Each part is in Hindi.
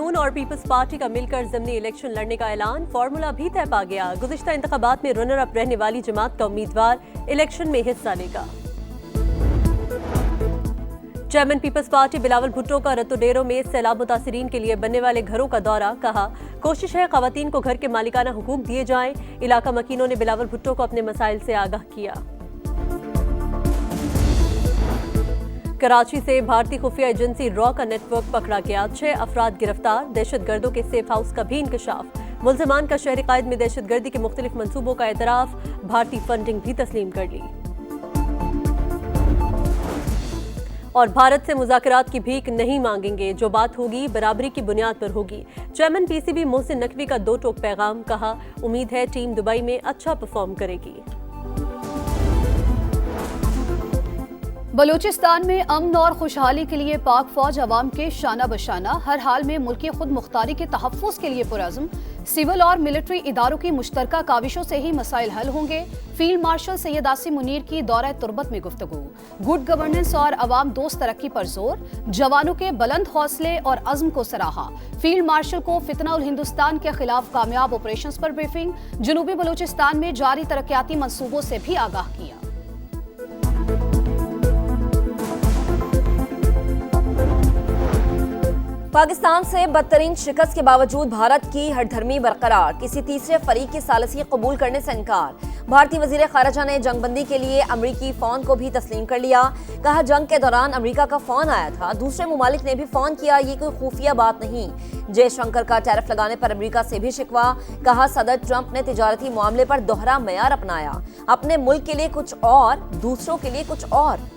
नून और पीपल्स पार्टी का मिलकर ज़िमनी इलेक्शन लड़ने का ऐलान, फार्मूला भी तय पा गया। गुज़िश्ता इंतखाबात में रनर अप रहने वाली जमात का उम्मीदवार इलेक्शन में हिस्सा लेगा। चेयरमैन पीपल्स पार्टी बिलावल भुट्टो का रतुडेरो में सैलाब मुतासिरीन के लिए बनने वाले घरों का दौरा। कहा, कोशिश है खवातीन को घर के मालिकाना हुकूक दिए जाएं। इलाका मकीनों ने बिलावल भुट्टो को अपने मसाइल से आगाह किया। कराची से भारतीय खुफिया एजेंसी रॉ का नेटवर्क पकड़ा गया, 6 अफराद गिरफ्तार। दहशतगर्दों के सेफ हाउस का भी इंकशाफ। मुल्जिमान का शहरी कायद में दहशतगर्दी के मुख्तलिफ मंसूबों का एतराफ। भारतीय फंडिंग भी तस्लीम कर ली। और भारत से मुज़ाकरात की भीख नहीं मांगेंगे, जो बात होगी बराबरी की बुनियाद पर होगी। चेयरमैन पीसीबी मोहसिन नकवी का 2 टोक पैगाम। कहा, उम्मीद है टीम दुबई में अच्छा परफॉर्म करेगी। बलूचिस्तान में अमन और खुशहाली के लिए पाक फौज अवाम के शाना बशाना, हर हाल में मुल्की खुद मुख्तारी के तहफ़्फ़ुज़ के लिए पुरअज़्म। सिविल और मिलिट्री इदारों की मुश्तरका काविशों से ही मसाइल हल होंगे। फील्ड मार्शल सैयद आसिम मुनीर की दौरे तुरबत में गुफ्तगू। गुड गवर्नेंस और अवाम दोस्त तरक्की पर जोर। जवानों के बुलंद हौसले और अज़्म को सराहा। फील्ड मार्शल को फितना उल हिंदुस्तान के खिलाफ कामयाब ऑपरेशंस पर ब्रीफिंग। जनूबी बलूचिस्तान में जारी तरक्याती मंसूबों से भी आगाह किया। पाकिस्तान से बदतरीन शिकस्त के बावजूद भारत की हठधर्मी बरकरार, किसी तीसरे फरीक की सालसी कबूल करने से इनकार। भारतीय वजीर खारजा ने जंगबंदी के लिए अमरीकी फ़ौन को भी तस्लीम कर लिया। कहा, जंग के दौरान अमरीका का फ़ौन आया था, दूसरे मुमालिक ने भी फ़ौन किया, ये कोई खुफिया बात नहीं। जयशंकर का टैरिफ लगाने पर अमरीका से भी शिकवा। कहा, सदर ट्रंप ने तिजारती मामले पर दोहरा मयार अपनाया, अपने मुल्क के लिए कुछ और, दूसरों के लिए कुछ और।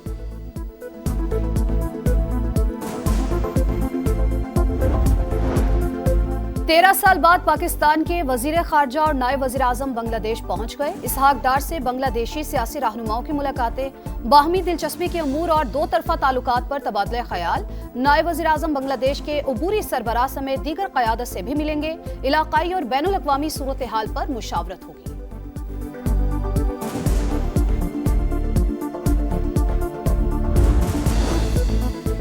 13 साल बाद पाकिस्तान के वजीर खारजा और नायब वजीर आजम बांग्लादेश पहुंच गए। इसहाक डार से बांग्लादेशी सियासी रहनुमाओं की मुलाकातें, बाहमी दिलचस्पी के अमूर और 2 तरफा ताल्लुकात पर तबादला ख्याल। नायब वजीर आजम बांग्लादेश के अबूरी सरबराह समेत दीगर क़यादत से भी मिलेंगे। इलाकाई और बैनुल अक़वामी सूरत हाल पर मुशावरत होगी।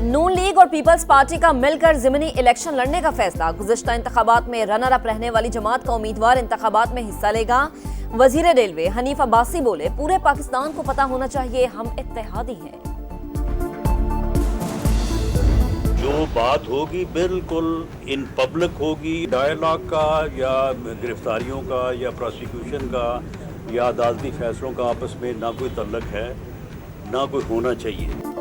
नून लीग और पीपल्स पार्टी का मिलकर ज़िमनी इलेक्शन लड़ने का फैसला। गुज़िश्ता इंतखाबात में रनर अप रहने वाली जमात का उम्मीदवार इंतखाबात में हिस्सा लेगा। वजीर रेलवे हनीफ अब्बासी बोले, पूरे पाकिस्तान को पता होना चाहिए हम इत्तेहादी हैं। जो बात होगी बिल्कुल इन पब्लिक होगी, डायलॉग का या गिरफ्तारियों का या प्रोसिक्यूशन का या अदालती फैसलों का आपस में ना कोई तल्लक है, ना कोई होना चाहिए।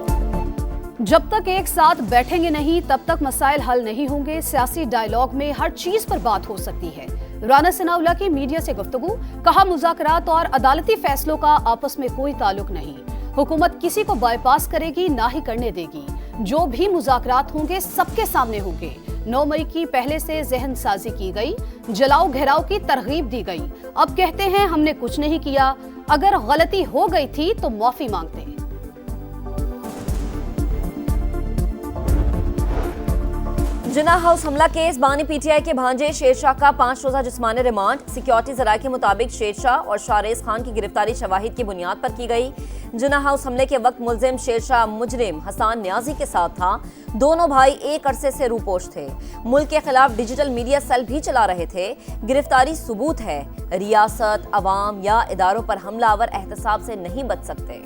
जब तक एक साथ बैठेंगे नहीं तब तक मसाइल हल नहीं होंगे। सियासी डायलॉग में हर चीज पर बात हो सकती है। राना सनाउल्लाह की मीडिया से गुफ्तगू। कहा, मुज़ाकरात और अदालती फैसलों का आपस में कोई ताल्लुक नहीं। हुकूमत किसी को बाईपास करेगी ना ही करने देगी। जो भी मुज़ाकरात होंगे सबके सामने होंगे। 9 मई की पहले से जहन साजी की गई, जलाओ घेराव की तरगीब दी गई। अब कहते हैं हमने कुछ नहीं किया, अगर गलती हो गई थी तो माफी मांगते। जिन्ना हाउस हमला केस, बानी पीटीआई के भांजे शेरशाह का 5 रोजा जिस्मानी रिमांड। सिक्योरिटी जराये के मुताबिक शेरशाह और शारेज खान की गिरफ्तारी शवाहिद की बुनियाद पर की गई। जिन्ना हाउस हमले के वक्त मुलजिम शेरशाह मुजरिम हसन न्याजी के साथ था। दोनों भाई एक अरसे से रूपोश थे। मुल्क के खिलाफ डिजिटल मीडिया सेल भी चला रहे थे। गिरफ्तारी सबूत है, रियासत, अवाम या इदारों पर हमलावर एहतसाब से नहीं बच सकते।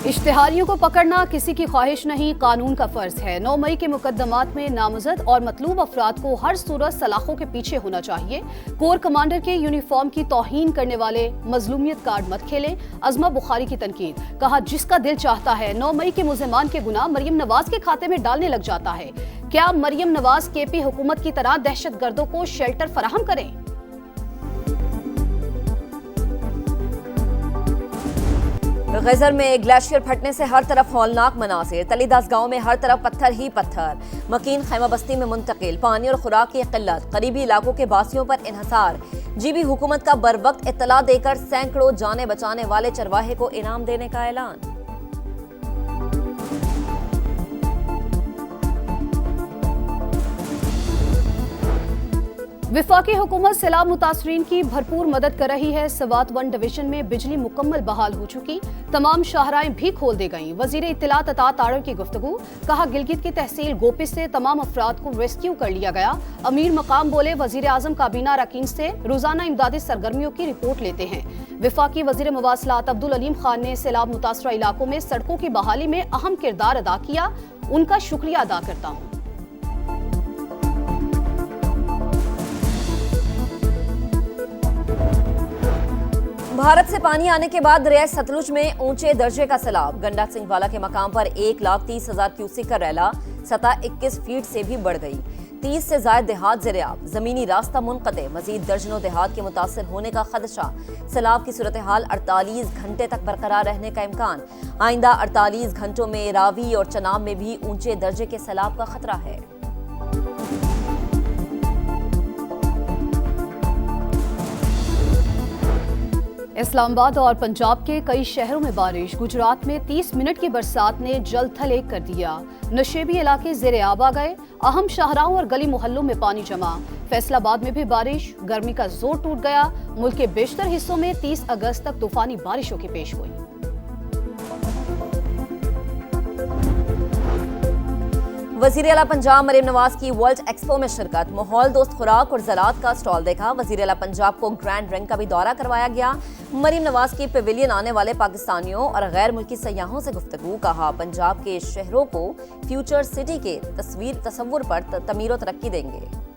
इश्तिहारियों को पकड़ना किसी की ख्वाहिश नहीं, कानून का फर्ज है। 9 मई के मुकदमात में नामजद और मतलूब अफराद को हर सूरत सलाखों के पीछे होना चाहिए। कोर कमांडर के यूनिफॉर्म की तौहीन करने वाले मजलूमियत कार्ड मत खेलें। अज़मा बुखारी की तनकीद। कहा, जिसका दिल चाहता है 9 मई के मुल्ज़िमान के गुनाह मरियम नवाज के खाते में डालने लग जाता है। क्या मरियम नवाज केपी हुकूमत की तरह दहशतगर्दों को शेल्टर फराहम करें? गजर में ग्लेशियर फटने से हर तरफ हौलनाक मनासिर। तलीदास गांव में हर तरफ पत्थर ही पत्थर। मकीन खैमा बस्ती में मुंतकिल। पानी और खुराक की किल्लत। करीबी इलाकों के बासियों पर इन्हसार। जीबी हुकूमत का बरवक्त इत्तला देकर सैकड़ों जाने बचाने वाले चरवाहे को इनाम देने का ऐलान। विफाकी हुकूमत सैलाब मुतासरीन की भरपूर मदद कर रही है। सवात 1 डिवीजन में बिजली मुकम्मल बहाल हो चुकी, तमाम शाहराएं भी खोल दी गईं। वजीर इत्तलात अता तारड़ की गुफ्तगू, कहा गिलगित की तहसील गोपी से तमाम अफराद को रेस्क्यू कर लिया गया। अमीर मकाम बोले वजीर आजम काबीना अरकान से रोजाना इमदादी सरगर्मियों की रिपोर्ट लेते हैं। विफाकी वजीर मवासलात अब्दुल अलीम खान ने सैलाब मुतासरा इलाकों में सड़कों की बहाली में अहम किरदार अदा किया, उनका शुक्रिया अदा करता हूँ। भारत से पानी आने के बाद दरिया सतलुज में ऊंचे दर्जे का सैलाब। गंडा सिंह वाला के मकाम पर 1,30,000 क्यूसेक का रैला सतह 21 फीट से भी बढ़ गई। 30 से ज्यादा देहात ज़ेर-ए-आब, जमीनी रास्ता मुनक़ते, मजीद दर्जनों देहात के मुतासर होने का खदशा। सैलाब की सूरत हाल 48 घंटे तक बरकरार रहने का इम्कान। आइंदा 48 घंटों में रावी और चनाब में भी ऊंचे दर्जे के सैलाब का खतरा है। इस्लामाबाद और पंजाब के कई शहरों में बारिश। गुजरात में 30 मिनट की बरसात ने जल थल एक कर दिया। नशेबी इलाके ज़ेर-ए-आब आ गए। अहम शाहराहों और गली मोहल्लों में पानी जमा। फैसलाबाद में भी बारिश, गर्मी का जोर टूट गया। मुल्क के बेशतर हिस्सों में 30 अगस्त तक तूफानी बारिशों की पेश गोई। वजीर आला पंजाब मरीम नवाज की वर्ल्ड एक्सपो में शिरकत। माहौल दोस्त खुराक और ज़राअत का स्टॉल देखा। वजीर आला पंजाब को ग्रैंड रैंक का भी दौरा करवाया गया। मरीम नवाज की पेविलियन आने वाले पाकिस्तानियों और गैर मुल्की सयाहों से गुफ्तगू। कहा पंजाब के शहरों को फ्यूचर सिटी के तस्वुर पर तमीर और तरक्की देंगे।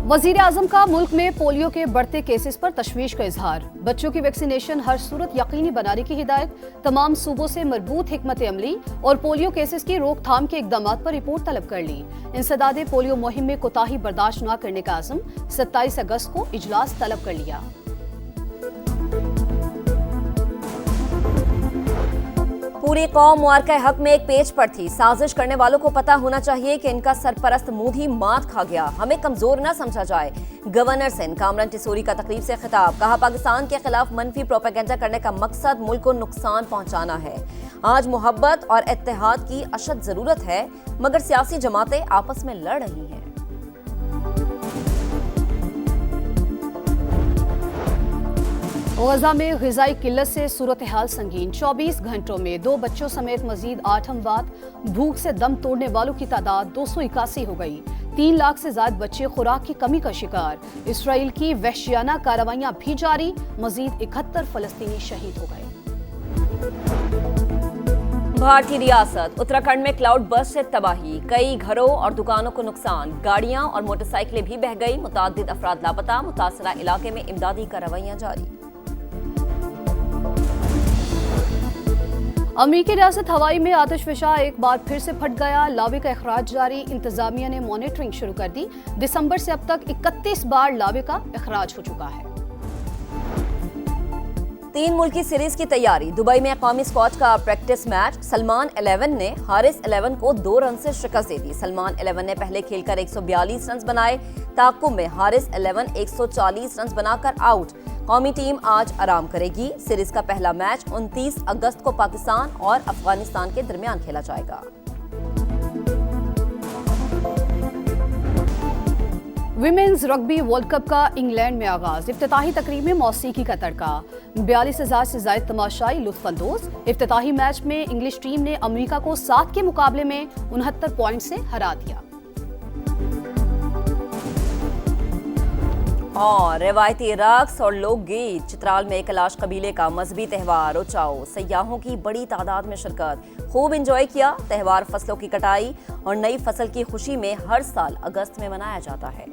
वजीर आजम का मुल्क में पोलियो के बढ़ते केसेस पर तशवीश का इजहार। बच्चों की वैक्सीनेशन हर सूरत यकीनी बनाने की हिदायत। तमाम सूबों से मरबूत हिकमत अमली और पोलियो केसेस की रोकथाम के इकदामात पर रिपोर्ट तलब कर ली। इंसदादे पोलियो मुहिम में कोताही बर्दाश्त न करने का आज़म। 27 अगस्त को इजलास तलब कर लिया। पूरी कौम मुआरका हक में एक पेज पर थी। साजिश करने वालों को पता होना चाहिए कि इनका सरपरस्त मूधी मात खा गया। हमें कमजोर न समझा जाए। गवर्नर सिंध कामरान टिसोरी का तकरीब से खिताब। कहा पाकिस्तान के खिलाफ मनफी प्रोपेगेंडा करने का मकसद मुल्क को नुकसान पहुंचाना है। आज मोहब्बत और इत्तेहाद की अशद जरूरत है, मगर सियासी जमातें आपस में लड़ रही हैं। गजा में ग़िज़ाई किल्लत से सूरत हाल संगीन। 24 घंटों में 2 बच्चों समेत मजीद 8 अमवात। भूख से दम तोड़ने वालों की तादाद 281 हो गई। 3 लाख से ज्यादा बच्चे खुराक की कमी का शिकार। इसराइल की वहशियाना कार्रवाइयां भी जारी। मजीद 71 फलस्तीनी शहीद हो गए। भारतीय रियासत उत्तराखंड में क्लाउड बर्स्ट से तबाही। कई घरों और दुकानों को नुकसान। गाड़ियां और मोटरसाइकिलें भी बह गई। मुताद्दिद अफराद लापता। मुतासरा इलाके में इमदादी कार्रवाइयां जारी। अमेरिकी रियासत हवाई में आतिशफशा एक बार फिर से फट गया। लावे का अखराज जारी। इंतजामिया ने मॉनिटरिंग शुरू कर दी। दिसंबर से अब तक 31 बार लावे का अखराज हो चुका है। 3 मुल्की सीरीज की तैयारी। दुबई में कौमी स्क्वाड का प्रैक्टिस मैच। सलमान 11 ने हारिस 11 को 2 रन से शिकस्त दे दी। सलमान 11 ने पहले खेलकर 142 रन बनाए। ताकुब में हारिस 11 140 रन बनाकर आउट। कौमी टीम आज आराम करेगी। सीरीज का पहला मैच 29 अगस्त को पाकिस्तान और अफगानिस्तान के दरमियान खेला जाएगा। विमेंस रग्बी वर्ल्ड कप का इंग्लैंड में आगाज। इफ्तिताही तकरीब में मौसीकी का तड़का। 42,000 से ज्यादा तमाशाई लुत्फानंदोज। इफ्तिताही मैच में इंग्लिश टीम ने अमेरिका को 7 के मुकाबले में 69 पॉइंट से हरा दिया। और रिवायती रक्स और लोकगीत। चित्राल में कैलाश कबीले का मजहबी त्यौहार उचाओ। सयाहों की बड़ी तादाद में शिरकत। खूब एंजॉय किया। त्यौहार फसलों की कटाई और नई फसल की खुशी में हर साल अगस्त में मनाया जाता है।